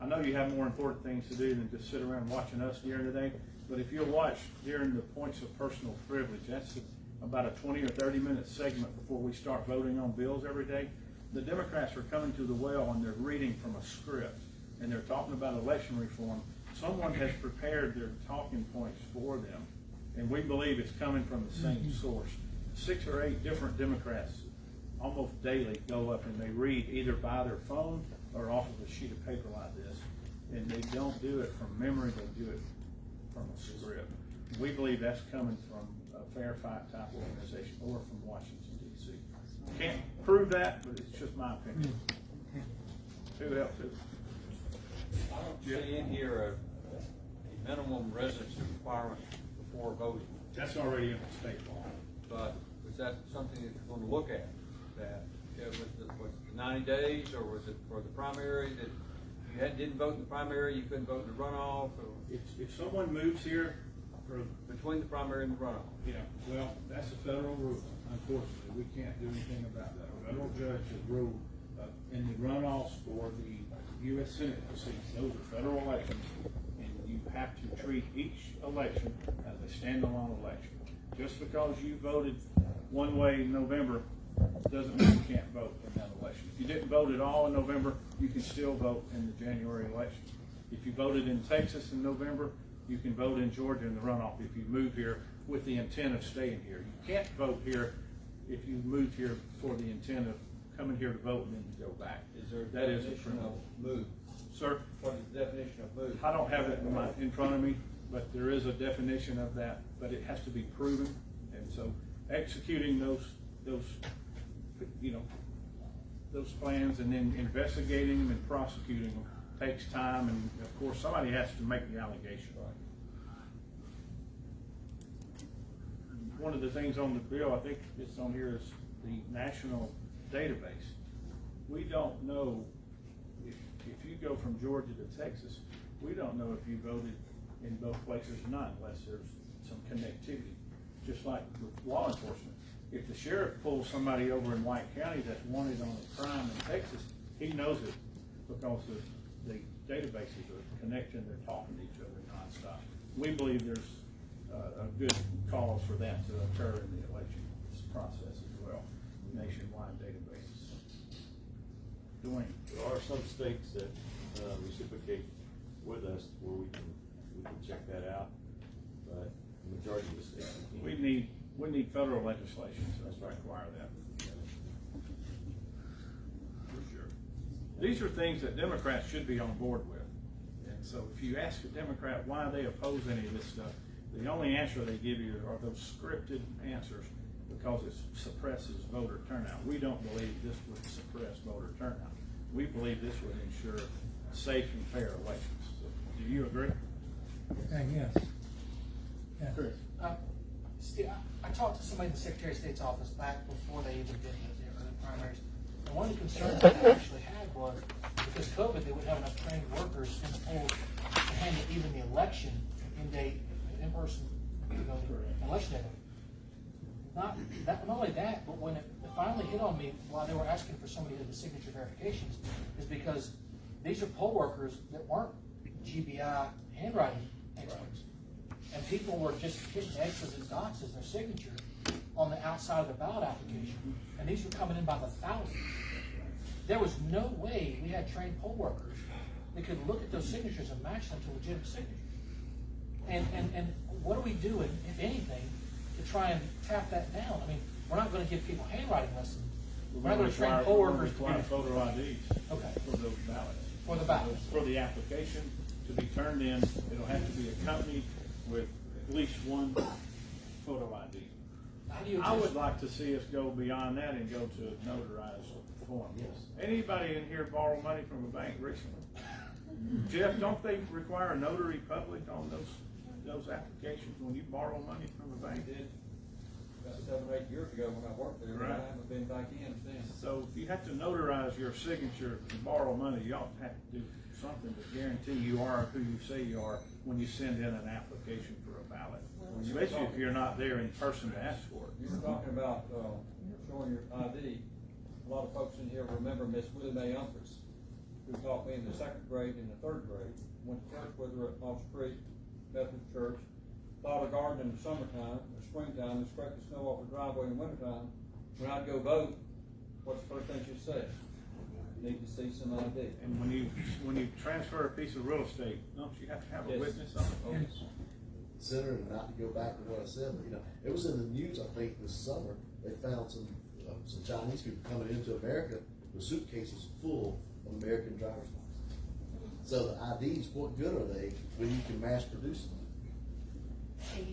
I know you have more important things to do than just sit around watching us during the day, but if you'll watch during the points of personal privilege, that's about a 20 or 30-minute segment before we start voting on bills every day. The Democrats are coming to the well and they're reading from a script, and they're talking about election reform. Someone has prepared their talking points for them, and we believe it's coming from the same source. 6 or 8 different Democrats almost daily go up and they read either by their phone or off of a sheet of paper like this, and they don't do it from memory, they do it from a script. We believe that's coming from a fair fight type organization or from Washington, D.C. Can't prove that, but it's just my opinion. Who else? I don't see in here a minimum residency requirement before voting, That's already in the state law. but was that something that you're gonna look at? That, was it 90 days, or was it for the primary that you didn't vote in the primary, you couldn't vote in the runoff, or If someone moves here for, between the primary and the runoff? yeah, well, that's a federal rule. Unfortunately, we can't do anything about that. A federal judge has ruled in the runoffs for the U.S. Senate seats, those are federal elections, and you have to treat each election as a standalone election. Just because you voted one way in November doesn't mean you can't vote in that election. If you didn't vote at all in November, you can still vote in the January election. If you voted in Texas in November, you can vote in Georgia in the runoff if you move here with the intent of staying here. You can't vote here if you moved here for the intent of coming here to vote and then to go back. Is there a That is a definition criminal. of move? Sir, What is the definition of move? I don't have it in front of me, but there is a definition of that, but it has to be proven. And so executing those plans and then investigating them and prosecuting them takes time, and of course, somebody has to make the allegation. One of the things on the bill, I think it's on here, is the national database. We don't know if you go from Georgia to Texas, we don't know if you voted in both places or not unless there's some connectivity. Just like with law enforcement, if the sheriff pulls somebody over in White County that's wanted on a crime in Texas, he knows it because the databases are connected, they're talking to each other nonstop. We believe there's a good cause for that to occur in the election process as well, nationwide databases. Dwayne. There are some states that reciprocate with us where we can check that out, but the majority of the states we can't. We need federal legislation to require that. For sure. These are things that Democrats should be on board with. And so if you ask a Democrat why they oppose any of this stuff, the only answer they give you are those scripted answers because it suppresses voter turnout. We don't believe this would suppress voter turnout. We believe this would ensure safe and fair elections. So, do you agree? Yes. Yeah. Chris? Steve, I talked to somebody in the Secretary of State's office back before they even did the early primaries. And one of the concerns that they actually had was because of COVID, they wouldn't have enough trained workers in the polls to handle even the election in person, election day. Not only that, but when it finally hit on me while they were asking for somebody to do the signature verifications, is because these are poll workers that weren't GBI handwriting experts. And people were just hitting X's and dots as their signature on the outside of the ballot application. And these were coming in by the thousands. There was no way we had trained poll workers that could look at those signatures and match them to legitimate signatures. And what are we doing, if anything, to try and tap that down? I mean, we're not going to give people handwriting lessons. We're not going to train poll workers to require photo IDs Okay. for those ballots. For the ballots. For the application to be turned in, it'll have to be accompanied with at least one photo ID. How do you I would like to see us go beyond that and go to a notarized form. Yes. Anybody in here borrow money from a bank recently? Jeff, don't they require a notary public on those applications when you borrow money from a bank? I did about 7 or 8 years ago when I worked there, but I Right. haven't been back in since. So if you have to notarize your signature to borrow money, you ought to have to do something to guarantee you are who you say you are when you send in an application for a ballot. Especially if you're not there in person to ask for it. You were talking about, showing your ID. A lot of folks in here remember Miss Willie Mae Humphries, who taught me in the second grade and the third grade. Went to church with her at Moss Creek Methodist Church. Plowed a garden in the summertime, or springtime, and scraped the snow off the driveway in the wintertime. When I'd go vote, what's the first thing she'd say? Need to see some ID. And when you transfer a piece of real estate, don't you have to have a Yes. witness on it? Oh, yes. Senator, and not to go back to what I said, but it was in the news, I think, this summer. They found some Chinese people coming into America with suitcases full of American driver's licenses. So the IDs, what good are they when you can mass produce them?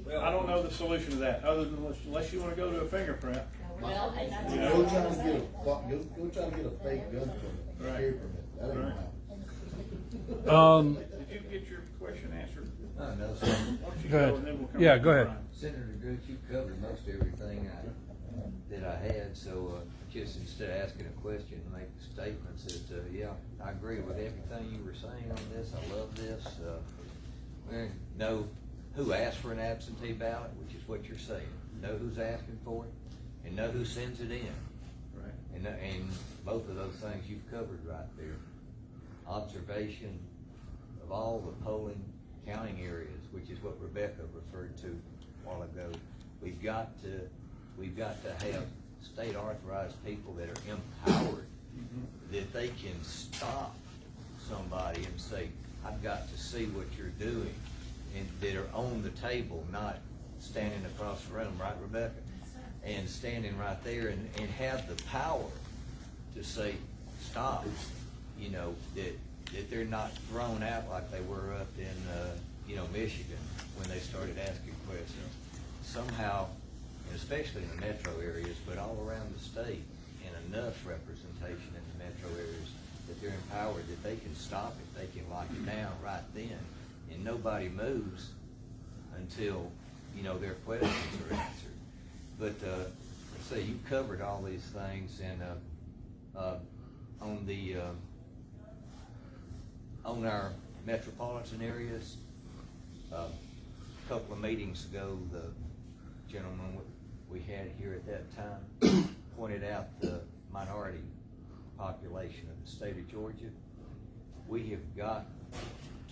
Well, I don't know the solution to that, other than unless you want to go to a fingerprint. Well, and that's. You Go know? try to get go try to get a fake gun permit, Right. carry permit. That ain't Right. happening. Did you get your question answered? No, sir. Why don't you Go ahead. and then we'll come Yeah, back go to ahead. Brian. Senator Gooch, you covered most everything that I had, so just instead of asking a question, make the statements that, yeah, I agree with everything you were saying on this. I love this. We know who asked for an absentee ballot, which is what you're saying. Know who's asking for it, and know who sends it in. Right. And both of those things you've covered right there. Observation of all the polling counting areas, which is what Rebecca referred to a while ago. We've got to have state authorized people that are empowered, that they can stop somebody and say, I've got to see what you're doing, and that are on the table, not standing across the room, right, Rebecca? And standing right there and have the power to say, stop, that they're not thrown out like they were up in, Michigan when they started asking questions. Somehow, and especially in the metro areas, but all around the state, and enough representation in the metro areas that they're empowered, that they can stop it, they can lock it down right then, and nobody moves until, their questions are answered. But, let's say you covered all these things, and, on our metropolitan areas, a couple of meetings ago, the gentleman we had here at that time pointed out the minority population of the state of Georgia. We have got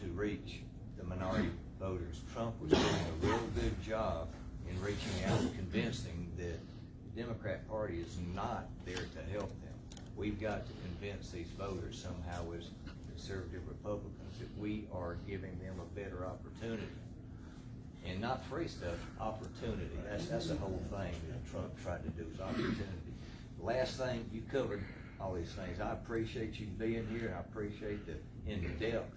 to reach the minority voters. Trump was doing a real good job in reaching out and convincing that the Democrat Party is not there to help them. We've got to convince these voters somehow as conservative Republicans that we are giving them a better opportunity. And not free stuff, opportunity. That's the whole thing that Trump tried to do, is opportunity. The last thing, you covered all these things. I appreciate you being here, and I appreciate the in-depth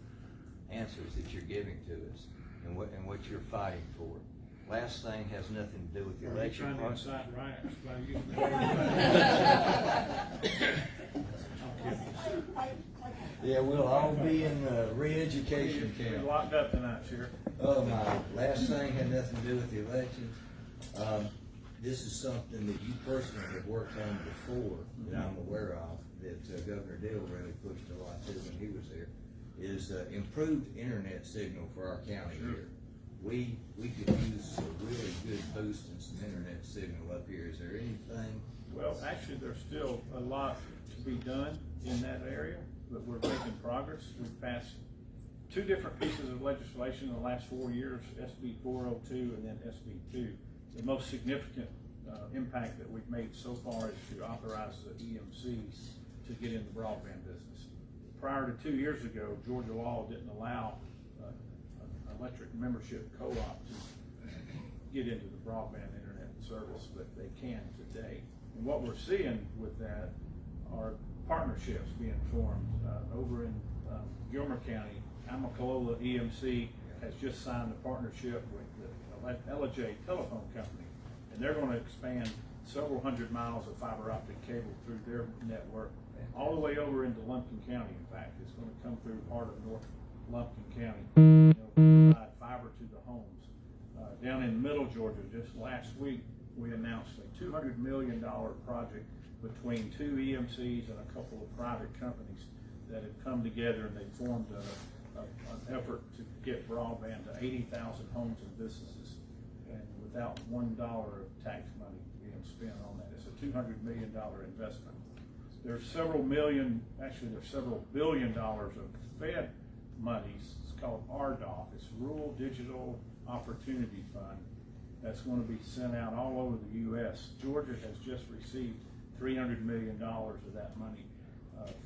answers that you're giving to us and what you're fighting for. Last thing has nothing to do with the Are you election trying to process. incite riots by using that? Yeah, we'll all be in re-education You're camp. locked up tonight, Sheriff. Oh, my last thing had nothing to do with the election. This is something that you personally have worked on before, that I'm aware of, that Governor Deal really pushed a lot to when he was there, is improved internet signal for our county here. We could use a really good boost in some internet signal up here. Is there anything? Well, actually, there's still a lot to be done in that area, but we're making progress. We've passed two different pieces of legislation in the last 4 years, SB 402 and then SB 2. The most significant impact that we've made so far is to authorize the EMCs to get in the broadband business. Prior to 2 years ago, Georgia law didn't allow an electric membership co-op to get into the broadband internet service, but they can today. And what we're seeing with that are partnerships being formed over in Gilmer County. Amicalola EMC has just signed a partnership with the LJ Telephone Company, and they're going to expand several hundred miles of fiber optic cable through their network all the way over into Lumpkin County. In fact, it's going to come through part of North Lumpkin County, provide fiber to the homes. Down in Middle Georgia, just last week, we announced a $200 million project between two EMCs and a couple of private companies that have come together and they formed an effort to get broadband to 80,000 homes and businesses, and without $1 of tax money being spent on that. It's a $200 million investment. There's several billion dollars of Fed monies. It's called RDOF. It's Rural Digital Opportunity Fund. That's going to be sent out all over the U.S. Georgia has just received $300 million of that money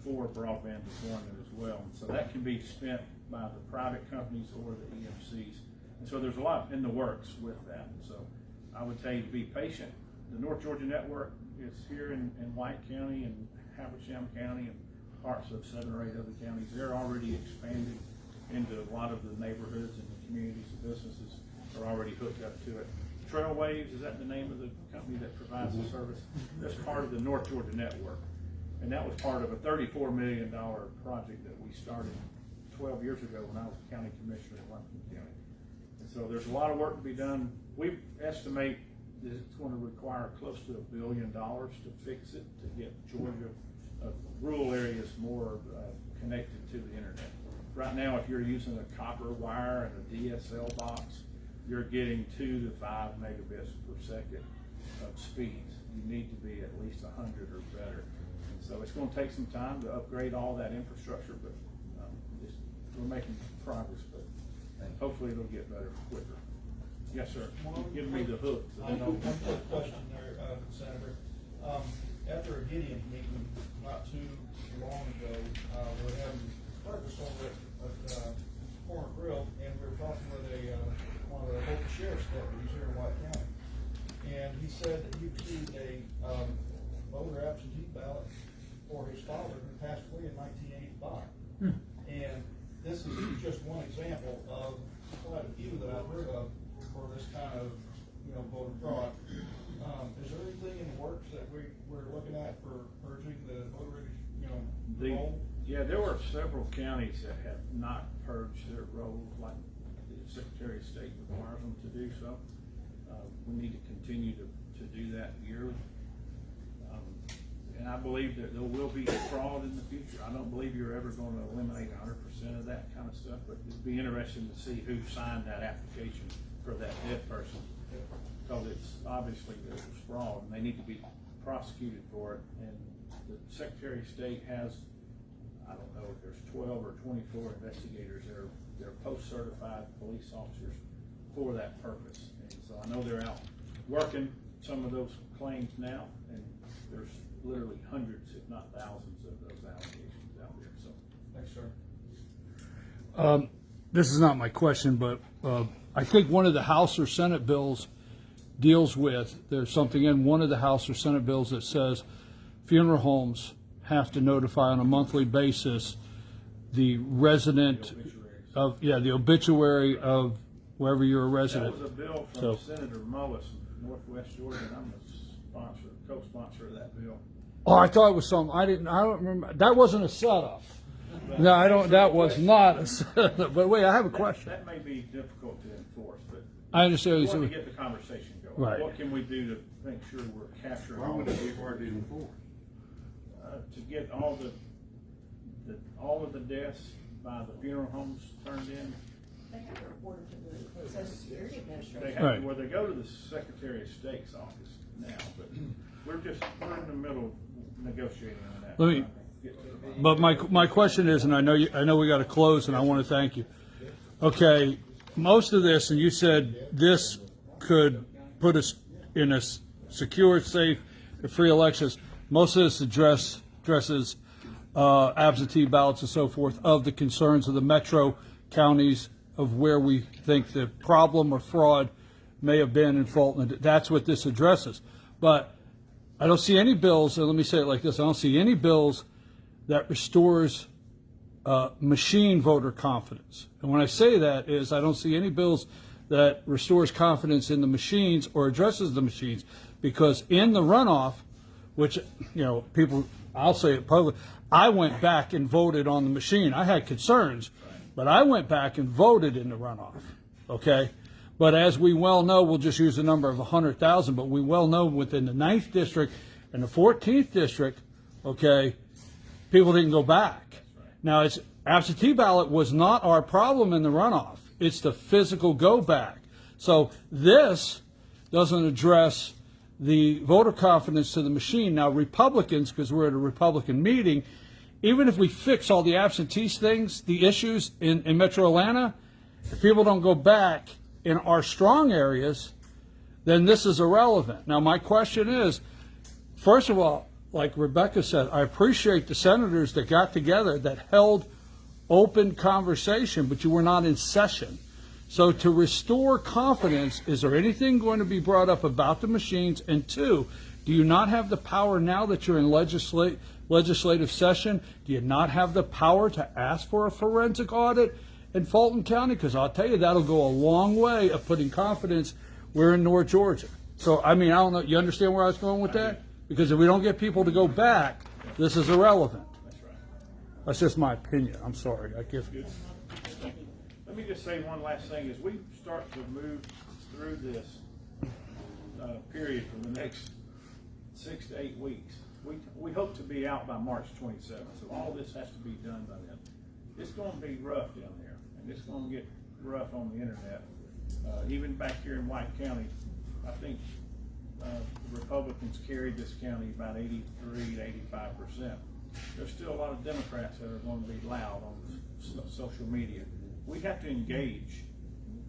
for broadband deployment as well. And so that can be spent by the private companies or the EMCs. And so there's a lot in the works with that. So I would tell you to be patient. The North Georgia Network is here in White County and Habersham County and parts of 7 or 8 other counties. They're already expanding into a lot of the neighborhoods and the communities and businesses are already hooked up to it. Trailwaves, is that the name of the company that provides the service? That's part of the North Georgia Network. And that was part of a $34 million project that we started 12 years ago when I was county commissioner in Lumpkin County. And so there's a lot of work to be done. We estimate that it's going to require close to $1 billion to fix it, to get Georgia, rural areas more connected to the internet. Right now, if you're using a copper wire and a DSL box, you're getting 2 to 5 megabits per second of speeds. You need to be at least 100 or better. And so it's going to take some time to upgrade all that infrastructure, but we're making progress, but hopefully it'll get better quicker. Yes, sir. Give me the hook. I know one quick question there, Senator. After a Gideon meeting not too long ago, we're having breakfast over at Corner Grill, and we were talking with one of the local sheriff's deputies here in White County. And he said that he received a voter absentee ballot for his father who passed away in 1985. And this is just one example of quite a few that I've heard of for this kind of, voter fraud. Is there anything in the works that we're looking at for purging the voter, roll? Yeah, there were several counties that have not purged their rolls, like the Secretary of State requires them to do so. We need to continue to do that yearly. And I believe that there will be fraud in the future. I don't believe you're ever going to eliminate 100% of that kind of stuff, but it'd be interesting to see who signed that application for that dead person, because it's obviously there was fraud and they need to be prosecuted for it. And the Secretary of State has, I don't know if there's 12 or 24 investigators. They're post-certified police officers for that purpose. And so I know they're out working some of those claims now, and there's literally hundreds, if not thousands, of those allegations out there. So, Thanks, sir. This is not my question, but I think one of the House or Senate bills deals with, there's something in one of the House or Senate bills that says funeral homes have to notify on a monthly basis the resident of, the obituary of wherever you're a resident. that was a bill from Senator Mullis in Northwest Georgia, and I'm a co-sponsor of that bill. Oh, I thought it was something. I don't remember. That wasn't a setup. No, I don't. That was not a setup. But wait, I have a question. That may be difficult to enforce, but I understand. we want to get the conversation going. Right. What can we do to make sure we're capturing? Why would it be hard to enforce? To get all of the deaths by the funeral homes turned in. They have to report it to the Social Security Administration. They have Right. to, well, they go to the Secretary of State's office now, but we're in the middle of negotiating on that. Let me- But my question is, and I know we got to close, and I want to thank you. Okay, most of this, and you said this could put us in a secure, safe, and free elections. Most of this addresses absentee ballots and so forth of the concerns of the metro counties of where we think the problem or fraud may have been in Fulton. That's what this addresses. But I don't see any bills, and let me say it like this, I don't see any bills that restores machine voter confidence. And when I say that is I don't see any bills that restores confidence in the machines or addresses the machines, because in the runoff, which, people, I'll say it publicly, I went back and voted on the machine. I had concerns, but I went back and voted in the runoff, okay? But as we well know, we'll just use the number of 100,000, but we well know within the 9th district and the 14th district, okay, people didn't go back. Now, it's absentee ballot was not our problem in the runoff. It's the physical go back. So this doesn't address the voter confidence to the machine. Now, Republicans, because we're at a Republican meeting, even if we fix all the absentee things, the issues in Metro Atlanta, if people don't go back in our strong areas, then this is irrelevant. Now, my question is, first of all, like Rebecca said, I appreciate the senators that got together, that held open conversation, but you were not in session. So to restore confidence, is there anything going to be brought up about the machines? And two, do you not have the power now that you're in legislative session? Do you not have the power to ask for a forensic audit in Fulton County? Because I'll tell you, that'll go a long way of putting confidence. We're in North Georgia. So, I mean, I don't know, you understand where I was going with that? Because if we don't get people to go back, this is irrelevant. That's right. That's just my opinion. I'm sorry. I give. Good. Let me just say one last thing. As we start to move through this period for the next 6 to 8 weeks, we hope to be out by March 27th. So all this has to be done by then. It's going to be rough down there, and it's going to get rough on the internet. Even back here in White County, I think the Republicans carried this county about 83 to 85%. There's still a lot of Democrats that are going to be loud on social media. We have to engage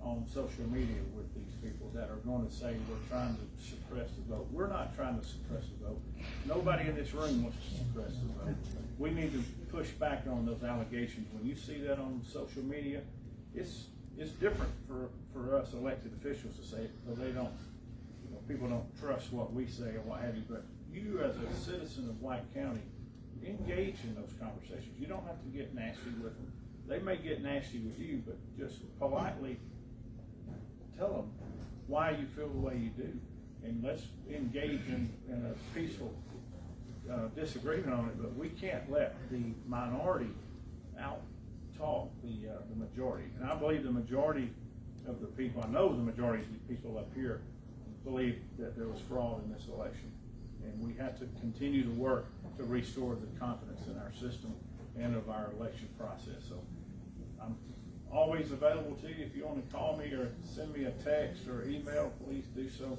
on social media with these people that are going to say we're trying to suppress the vote. We're not trying to suppress the vote. Nobody in this room wants to suppress the vote. We need to push back on those allegations. When you see that on social media, it's different for us elected officials to say it, because they don't, people don't trust what we say or what have you. But you, as a citizen of White County, engage in those conversations. You don't have to get nasty with them. They may get nasty with you, but just politely tell them why you feel the way you do, and let's engage in a peaceful disagreement on it. But we can't let the minority out-talk the majority. And I believe the majority of the people, I know the majority of the people up here believe that there was fraud in this election. And we have to continue to work to restore the confidence in our system and of our election process. So I'm always available to you. If you want to call me or send me a text or email, please do so.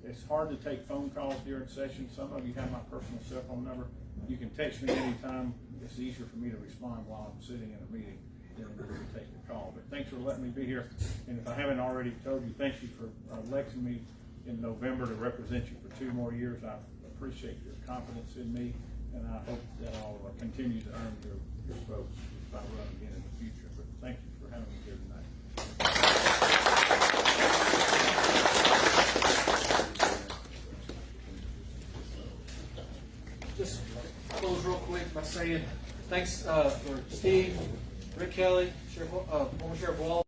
It's hard to take phone calls during session. Some of you have my personal cell phone number. You can text me anytime. It's easier for me to respond while I'm sitting in a meeting than it is to take the call. But thanks for letting me be here. And if I haven't already told you, thank you for electing me in November to represent you for 2 more years. I appreciate your confidence in me, and I hope that I'll continue to earn your votes if I run again in the future. But thank you for having me here tonight. Just close real quick by saying thanks for Steve, Rick Kelly, former Sheriff Wall.